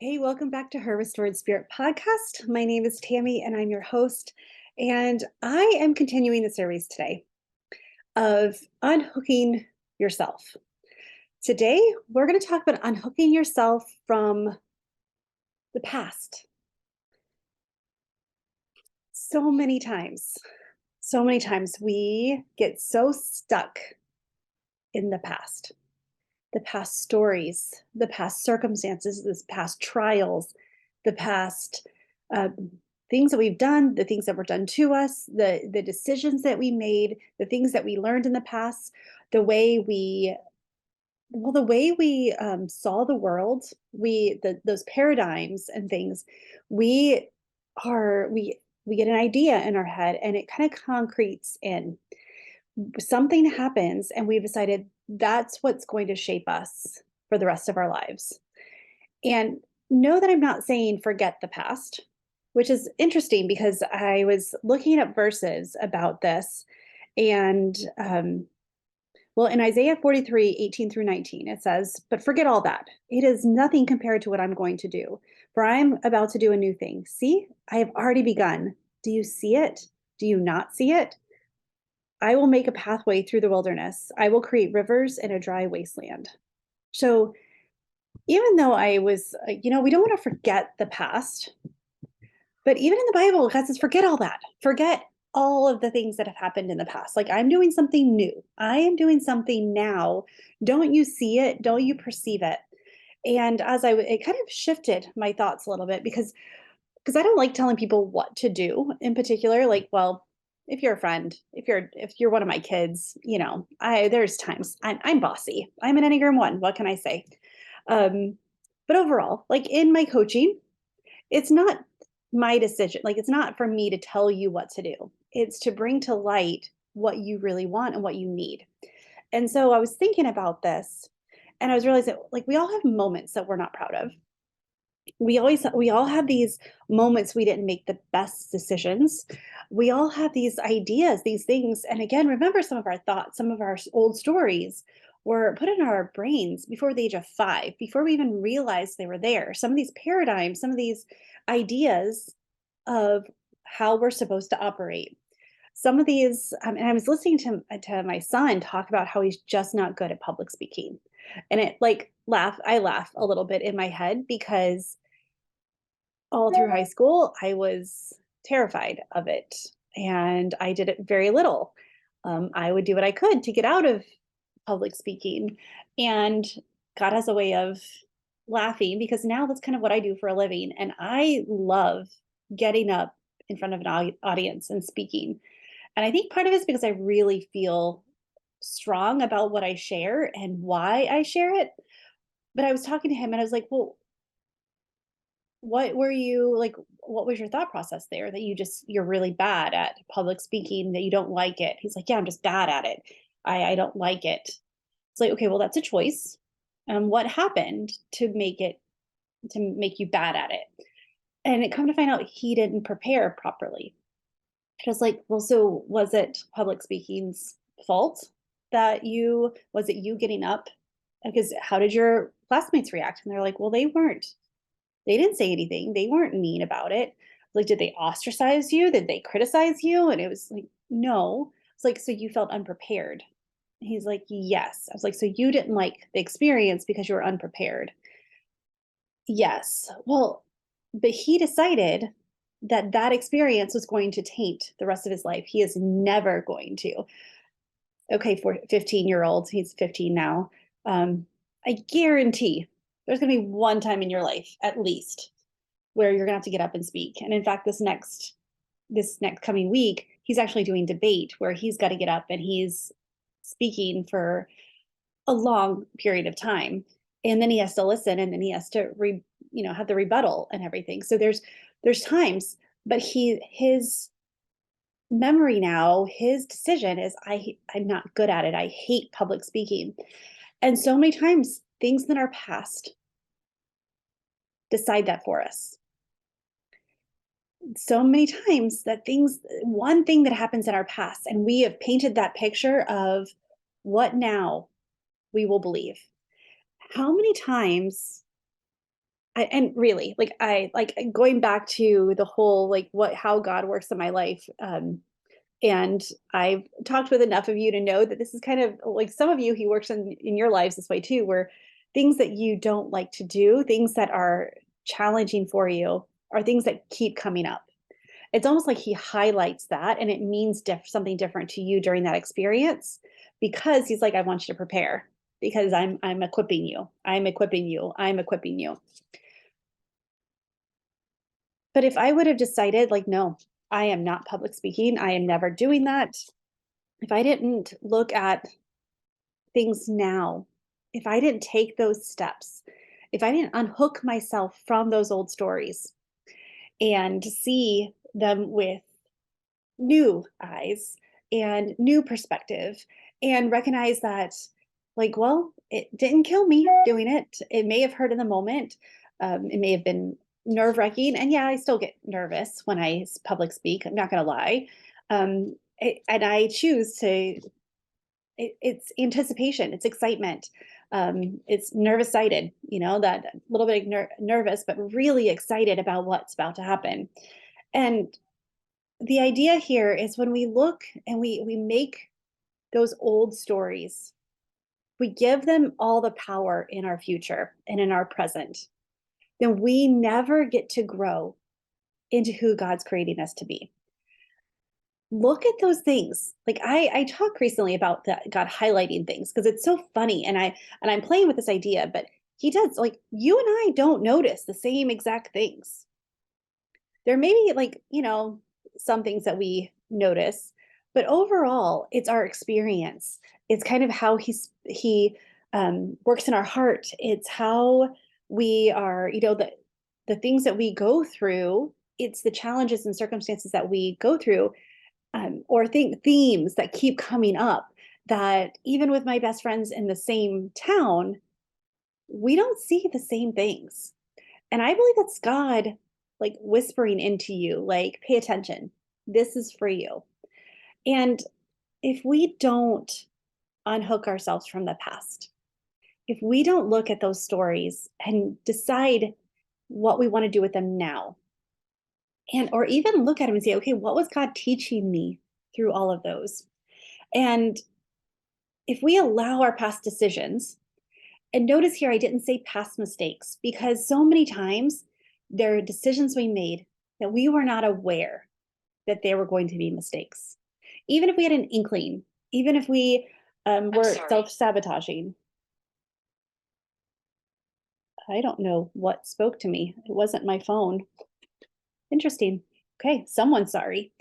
Hey, welcome back to Her Restored Spirit podcast. My name is Tami and I'm your host. And I am continuing the series today of unhooking yourself. Today, we're going to talk about unhooking yourself from the past. So many times we get so stuck in the past stories, the past circumstances, the past trials, the past uh, things that we've done, the things that were done to us, the decisions that we made, the things that we learned in the past, the way we saw the world, those paradigms and things, we we get an idea in our head and it kind of concretes in something happens and we've decided that's what's going to shape us for the rest of our lives. And know that I'm not saying forget the past, which is interesting because I was looking up verses about this. And in Isaiah 43:18 through 19, it says, "But forget all that. It is nothing compared to what I'm going to do. For I'm about to do a new thing. See, I have already begun. Do you see it? Do you not see it? I will make a pathway through the wilderness. I will create rivers in a dry wasteland." So even though we don't want to forget the past, but even in the Bible, God says, forget all that. Forget all of the things that have happened in the past. Like, I'm doing something new. I am doing something now. Don't you see it? Don't you perceive it? And it kind of shifted my thoughts a little bit because I don't like telling people what to do in particular. Like, well, if you're a friend, if you're one of my kids, there's times I'm bossy. I'm an Enneagram 1. What can I say? Um, but overall, like in my coaching, it's not my decision. Like, it's not for me to tell you what to do. It's to bring to light what you really want and what you need. And so I was thinking about this and I was realizing, like, we all have moments that we're not proud of. We all have these moments we didn't make the best decisions. We all have these ideas, these things, and again, remember, some of our thoughts, some of our old stories were put in our brains before the age of 5, before we even realized they were there. Some of these paradigms, some of these ideas of how we're supposed to operate. Some of these, and I was listening to my son talk about how he's just not good at public speaking, and I laugh a little bit in my head because all through high school, I was terrified of it, and I did it very little. I would do what I could to get out of public speaking, and God has a way of laughing because now that's kind of what I do for a living, and I love getting up in front of an audience and speaking. And I think part of it is because I really feel strong about what I share and why I share it. But I was talking to him and I was like, "Well, what was your thought process there that you're really bad at public speaking, that you don't like it?" He's like, "Yeah, I'm just bad at it. I don't like it." It's like, "Okay, well, that's a choice. What happened to make you bad at it?" And it come to find out he didn't prepare properly. I was like, "Well, so was it public speaking's fault was it you getting up? Because how did your classmates react?" And they're like, "Well, they didn't say anything. They weren't mean about it." Like, "Did they ostracize you? Did they criticize you?" And it was like, "No." It's like, "So you felt unprepared?" He's like, "Yes." I was like, "So you didn't like the experience because you were unprepared?" "Yes." Well, but he decided that that experience was going to taint the rest of his life. He is never going to. Okay, for 15-year-old, he's 15 now. I guarantee there's going to be one time in your life, at least, where you're gonna have to get up and speak. And in fact, this next coming week, he's actually doing debate where he's got to get up and he's speaking for a long period of time. And then he has to listen and then he has to have the rebuttal and everything. So there's times, but his memory now, his decision is I'm not good at it. I hate public speaking. And so many times things in our past decide that for us. So many times that one thing that happens in our past, and we have painted that picture of what now we will believe. How many times and really, like, I like going back to the whole, like, what how God works in my life, and I've talked with enough of you to know that this is kind of like some of you, he works in your lives this way too, where things that you don't like to do, things that are challenging for you, are things that keep coming up. It's almost like he highlights that, and it means something different to you during that experience, because he's like, I want you to prepare, because I'm equipping you. I'm equipping you. I'm equipping you. But if I would have decided, like, no, I am not public speaking, I am never doing that. If I didn't look at things now, if I didn't take those steps, if I didn't unhook myself from those old stories and see them with new eyes and new perspective, and recognize that, like, well, it didn't kill me doing it. It may have hurt in the moment. It may have been nerve wracking. And yeah, I still get nervous when I public speak. I'm not going to lie. And I choose to, it's anticipation, it's excitement. It's nervous sighted, that little bit nervous, but really excited about what's about to happen. And the idea here is when we look and we make those old stories, we give them all the power in our future and in our present, then we never get to grow into who God's creating us to be. Look at those things. Like I talk recently about that, God highlighting things, because it's so funny. And I'm playing with this idea, but he does, like, you and I don't notice the same exact things. There may be, like, some things that we notice, but overall, it's our experience. It's kind of how he works in our heart. It's how we are, the things that we go through. It's the challenges and circumstances that we go through, or think themes that keep coming up. That even with my best friends in the same town, we don't see the same things. And I believe that's God, like, whispering into you, like, pay attention. This is for you. And if we don't unhook ourselves from the past, if we don't look at those stories and decide what we want to do with them now, and or even look at them and say, okay, what was God teaching me through all of those? And if we allow our past decisions, and notice here, I didn't say past mistakes, because so many times there are decisions we made that we were not aware that there were going to be mistakes. Even if we had an inkling, even if we were self sabotaging. I don't know what spoke to me. It wasn't my phone. Interesting. Okay, someone's sorry.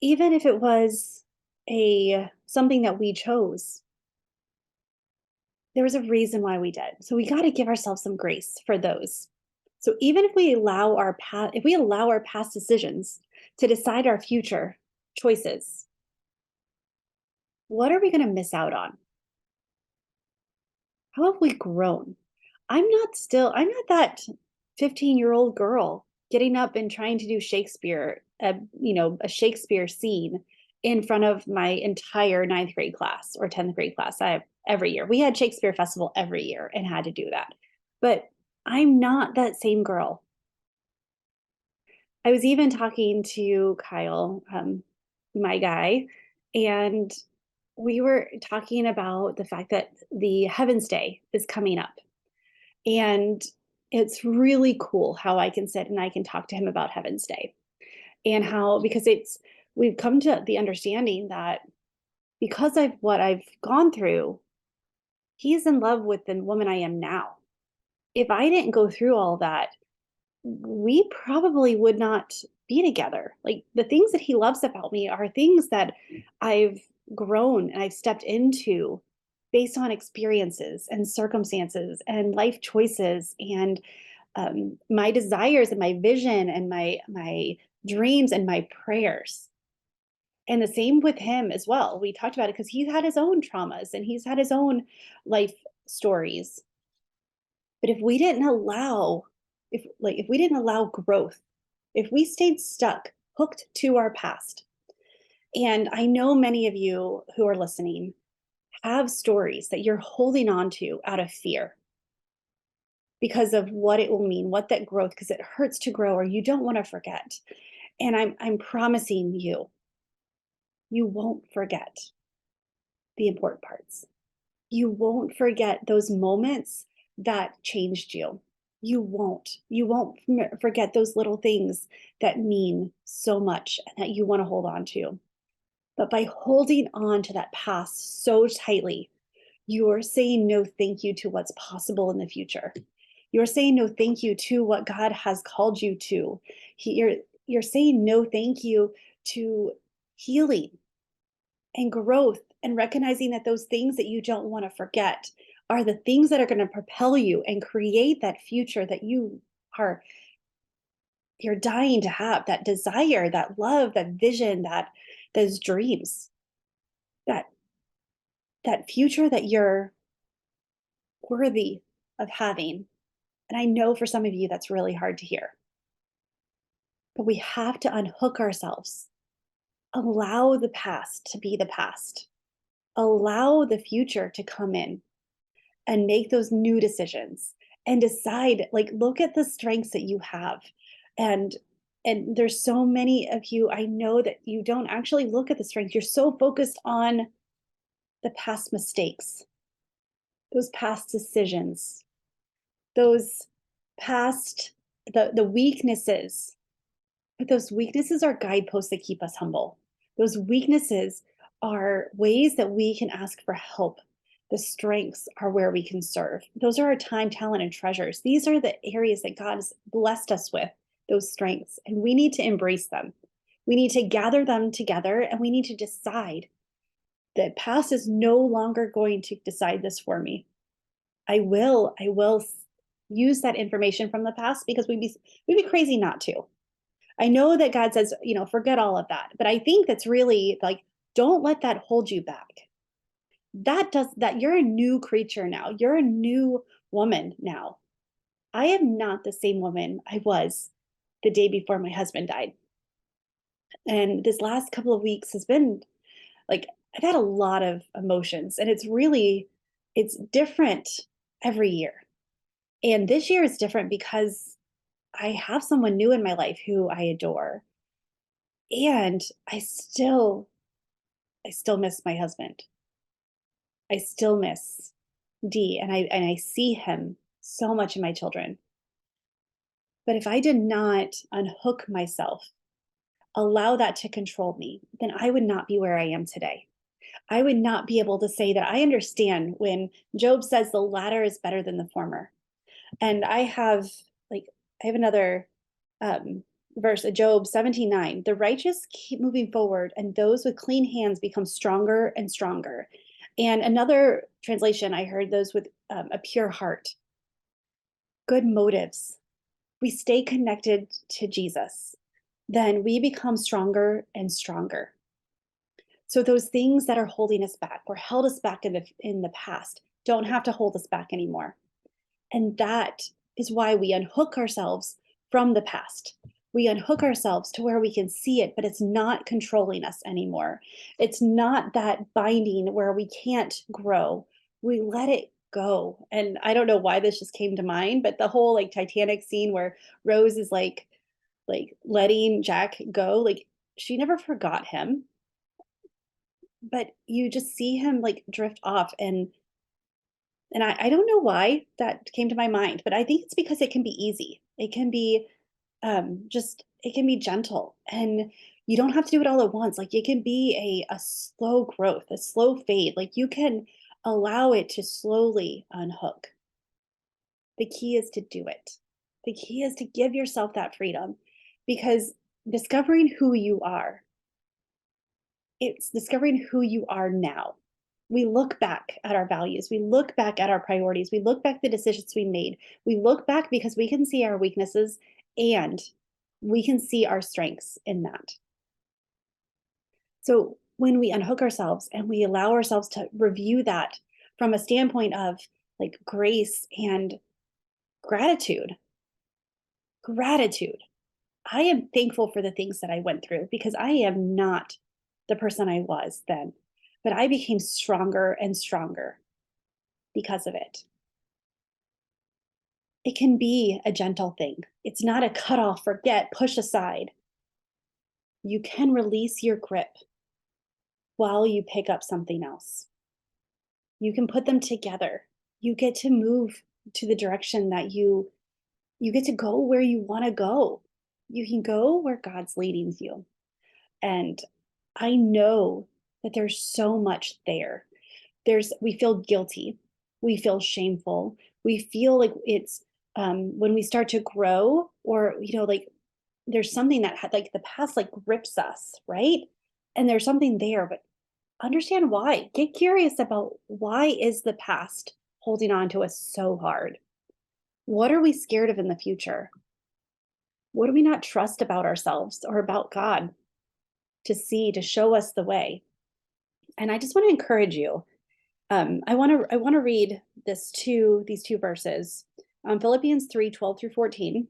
Even if it was a something that we chose, there was a reason why we did. So we got to give ourselves some grace for those. So even if we allow our past decisions to decide our future choices, what are we going to miss out on? How have we grown? I'm not that 15-year-old girl getting up and trying to do Shakespeare, a Shakespeare scene in front of my entire ninth grade class or 10th grade class. Every year. We had Shakespeare Festival every year and had to do that. But I'm not that same girl. I was even talking to Kyle, my guy, and we were talking about the fact that the Heaven's Day is coming up. And it's really cool how I can sit and I can talk to him about Heaven's Day, and how, because we've come to the understanding that because of what I've gone through, he's in love with the woman I am now. If I didn't go through all that, we probably would not be together. Like, the things that he loves about me are things that I've grown and I've stepped into based on experiences and circumstances and life choices, and my desires and my vision and my dreams and my prayers. And the same with him as well. We talked about it because he's had his own traumas and he's had his own life stories. But if we didn't allow growth, if we stayed stuck, hooked to our past, and I know many of you who are listening have stories that you're holding on to out of fear, because of what it will mean, what that growth, because it hurts to grow or you don't want to forget. And I'm promising you, you won't forget the important parts. You won't forget those moments that changed you. You won't. You won't forget those little things that mean so much and that you want to hold on to. But by holding on to that past so tightly, you're saying no thank you to what's possible in the future. You're saying no thank you to what God has called you to. You're saying no thank you to healing and growth and recognizing that those things that you don't want to forget are the things that are going to propel you and create that future that are you're dying to have, that desire, that love, that vision, that those dreams, that that future that you're worthy of having. And I know for some of you that's really hard to hear. But we have to unhook ourselves. Allow the past to be the past. Allow the future to come in and make those new decisions and decide, like, look at the strengths that you have. And there's so many of you, I know that you don't actually look at the strengths. You're so focused on the past mistakes, those past decisions, those past the weaknesses. But those weaknesses are guideposts that keep us humble. Those weaknesses are ways that we can ask for help. The strengths are where we can serve. Those are our time, talent, and treasures. These are the areas that God has blessed us with, those strengths, and we need to embrace them. We need to gather them together and we need to decide that past is no longer going to decide this for me. I will use that information from the past because we'd be crazy not to. I know that God says, forget all of that. But I think that's really like, don't let that hold you back. That you're a new creature now. You're a new woman now. I am not the same woman I was the day before my husband died. And this last couple of weeks has been like, I've had a lot of emotions and it's different every year. And this year is different because I have someone new in my life who I adore. And I still miss my husband. I still miss D and I see him so much in my children. But if I did not unhook myself, allow that to control me, then I would not be where I am today. I would not be able to say that I understand when Job says the latter is better than the former. And I have another verse, Job 17:9. The righteous keep moving forward, and those with clean hands become stronger and stronger. And another translation, I heard those with a pure heart, good motives. We stay connected to Jesus, then we become stronger and stronger. So those things that are holding us back or held us back in the past don't have to hold us back anymore. And that is why we unhook ourselves from the past. We unhook ourselves to where we can see it, but it's not controlling us anymore. It's not that binding where we can't grow. We let it go. And I don't know why this just came to mind, but the whole like Titanic scene where Rose is like letting Jack go, like she never forgot him, but you just see him like drift off and I don't know why that came to my mind, but I think it's because it can be easy. It can be it can be gentle and you don't have to do it all at once. Like it can be a slow growth, a slow fade. Like you can allow it to slowly unhook. The key is to do it. The key is to give yourself that freedom because discovering who you are, it's discovering who you are now. We look back at our values. We look back at our priorities. We look back at the decisions we made. We look back because we can see our weaknesses and we can see our strengths in that. So when we unhook ourselves and we allow ourselves to review that from a standpoint of like grace and gratitude, gratitude. I am thankful for the things that I went through because I am not the person I was then, but I became stronger and stronger because of it. It can be a gentle thing. It's not a cut off, forget, push aside. You can release your grip while you pick up something else. You can put them together. You get to move to the direction that you get to go where you want to go. You can go where God's leading you. And I know that there's so much there. We feel guilty, we feel shameful, we feel like it's when we start to grow, or like there's something that like the past like grips us, right? And there's something there, but understand why. Get curious about why is the past holding on to us so hard? What are we scared of in the future? What do we not trust about ourselves or about God to show us the way? And I just want to encourage you. I want to read these two verses. Philippians 3:12 through 14.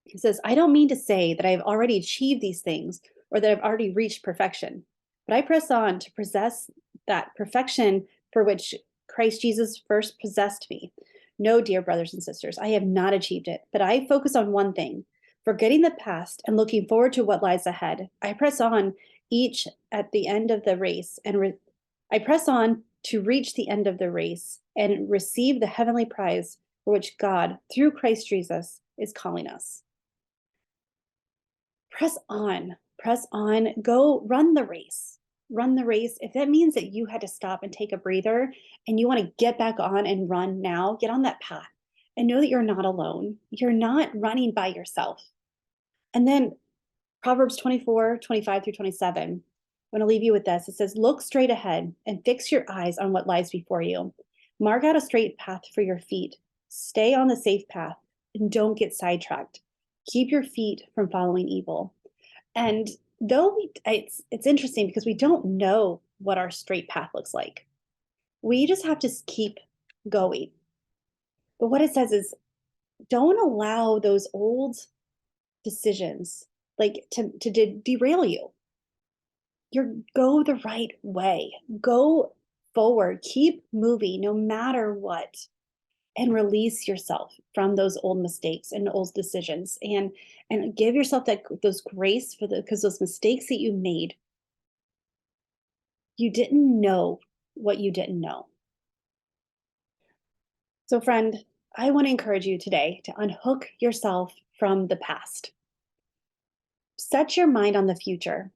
It says, I don't mean to say that I have already achieved these things or that I've already reached perfection, but I press on to possess that perfection for which Christ Jesus first possessed me. No, dear brothers and sisters, I have not achieved it, but I focus on one thing, forgetting the past and looking forward to what lies ahead. I press on each at the end of the race I press on to reach the end of the race and receive the heavenly prize for which God, through Christ Jesus, is calling us. Press on, go run the race. Run the race. If that means that you had to stop and take a breather and you want to get back on and run now, get on that path and know that you're not alone. You're not running by yourself. And then Proverbs 24:25 through 27. I want to leave you with this. It says, look straight ahead and fix your eyes on what lies before you. Mark out a straight path for your feet. Stay on the safe path and don't get sidetracked. Keep your feet from following evil. And it's interesting because we don't know what our straight path looks like. We just have to keep going. But what it says is don't allow those old decisions like to derail you. Go the right way. Go forward. Keep moving no matter what. And release yourself from those old mistakes and old decisions, and give yourself those grace because those mistakes that you made, you didn't know what you didn't know. So friend, I want to encourage you today to unhook yourself from the past. Set your mind on the future,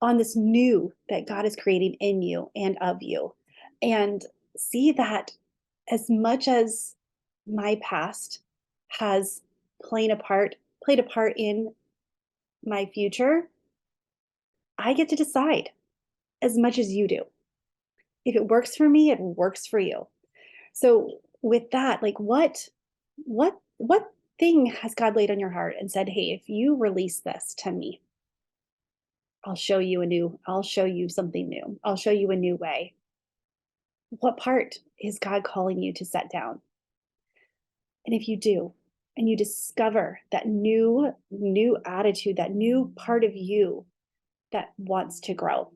on this new that God is creating in you and of you, and see that as much as my past has played a part in my future, I get to decide as much as you do. If it works for me, it works for you. So with that, like what thing has God laid on your heart and said, "Hey, if you release this to me, I'll show you something new. I'll show you a new way." What part is God calling you to set down? And if you do, and you discover that new attitude, that new part of you that wants to grow,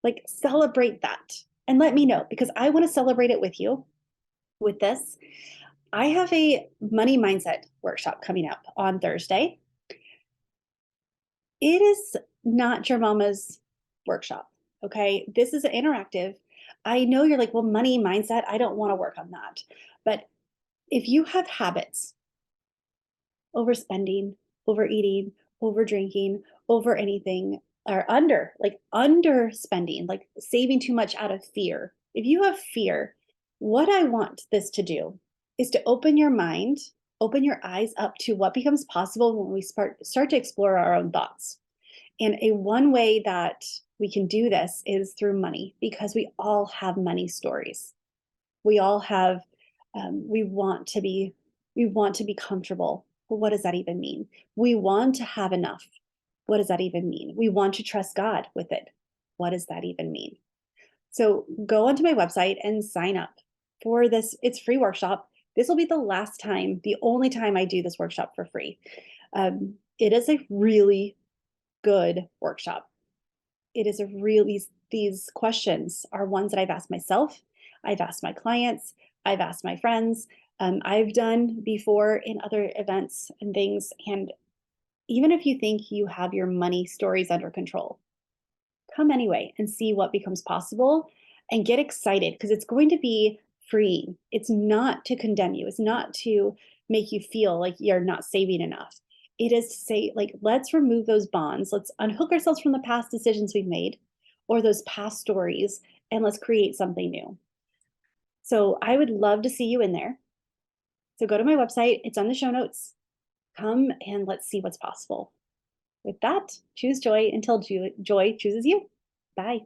like celebrate that and let me know because I want to celebrate it with you. With this, I have a money mindset workshop coming up on Thursday. It is not your mama's workshop. Okay. This is an interactive. I know you're like, well, money mindset, I don't want to work on that. But if you have habits, overspending, overeating, over drinking, over anything, or underspending, like saving too much out of fear. If you have fear, what I want this to do is to open your mind, open your eyes up to what becomes possible when we start to explore our own thoughts. And a one way that we can do this is through money because we all have money stories. We all have we want to be comfortable. Well, what does that even mean? We want to have enough. What does that even mean? We want to trust God with it. What does that even mean? So go onto my website and sign up for this. It's free workshop. This will be the only time I do this workshop for free. It is a really good workshop. It is a really, these questions are ones that I've asked myself, I've asked my clients, I've asked my friends. I've done before in other events and things. And even if you think you have your money stories under control, come anyway and see what becomes possible and get excited because it's going to be freeing. It's not to condemn you, it's not to make you feel like you're not saving enough. It is to say, like, let's remove those bonds. Let's unhook ourselves from the past decisions we've made or those past stories, and let's create something new. So I would love to see you in there. So go to my website, it's on the show notes. Come and let's see what's possible. With that, choose joy until joy chooses you. Bye.